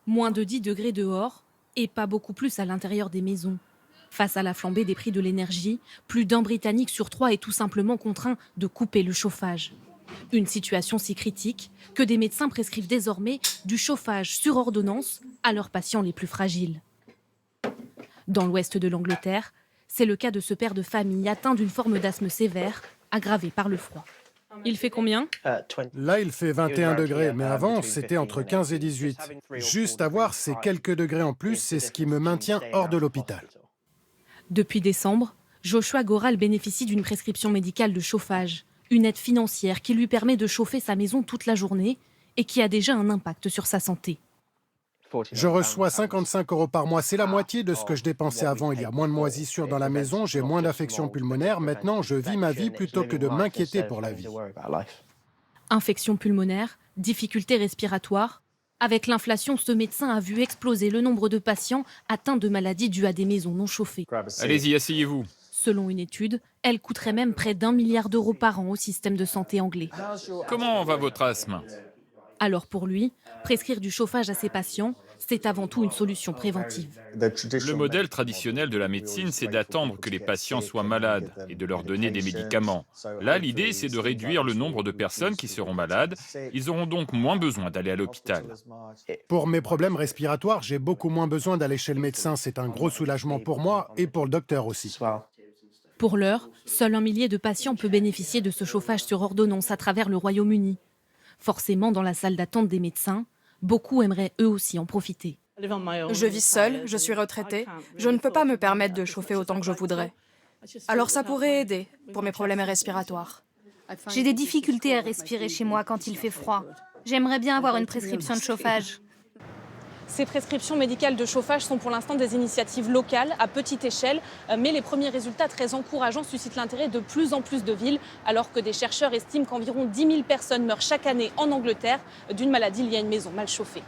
Moins de 10 degrés dehors et pas beaucoup plus à l'intérieur des maisons. Face à la flambée des prix de l'énergie, plus d'un Britannique sur 3 est tout simplement contraint de couper le chauffage. Une situation si critique que des médecins prescrivent désormais du chauffage sur ordonnance à leurs patients les plus fragiles. Dans l'ouest de l'Angleterre, c'est le cas de ce père de famille atteint d'une forme d'asthme sévère, aggravée par le froid. Il fait combien ? Là, il fait 21 degrés, mais avant, c'était entre 15 et 18. Juste avoir ces quelques degrés en plus, c'est ce qui me maintient hors de l'hôpital. Depuis décembre, Joshua Goral bénéficie d'une prescription médicale de chauffage, une aide financière qui lui permet de chauffer sa maison toute la journée et qui a déjà un impact sur sa santé. Je reçois 55 € par mois, c'est la moitié de ce que je dépensais avant. Il y a moins de moisissures dans la maison, j'ai moins d'affections pulmonaires. Maintenant, je vis ma vie plutôt que de m'inquiéter pour la vie. Infection pulmonaire, difficultés respiratoires. Avec l'inflation, ce médecin a vu exploser le nombre de patients atteints de maladies dues à des maisons non chauffées. Allez-y, asseyez-vous. Selon une étude, elle coûterait même près d'1 milliard d'euros par an au système de santé anglais. Comment va votre asthme? Alors pour lui, prescrire du chauffage à ses patients, c'est avant tout une solution préventive. Le modèle traditionnel de la médecine, c'est d'attendre que les patients soient malades et de leur donner des médicaments. Là, l'idée, c'est de réduire le nombre de personnes qui seront malades. Ils auront donc moins besoin d'aller à l'hôpital. Pour mes problèmes respiratoires, j'ai beaucoup moins besoin d'aller chez le médecin. C'est un gros soulagement pour moi et pour le docteur aussi. Pour l'heure, seul 1 millier de patients peut bénéficier de ce chauffage sur ordonnance à travers le Royaume-Uni. Forcément, dans la salle d'attente des médecins, beaucoup aimeraient eux aussi en profiter. Je vis seule, je suis retraitée. Je ne peux pas me permettre de chauffer autant que je voudrais. Alors ça pourrait aider pour mes problèmes respiratoires. J'ai des difficultés à respirer chez moi quand il fait froid. J'aimerais bien avoir une prescription de chauffage. Ces prescriptions médicales de chauffage sont pour l'instant des initiatives locales, à petite échelle, mais les premiers résultats très encourageants suscitent l'intérêt de plus en plus de villes, alors que des chercheurs estiment qu'environ 10 000 personnes meurent chaque année en Angleterre d'une maladie liée à une maison mal chauffée.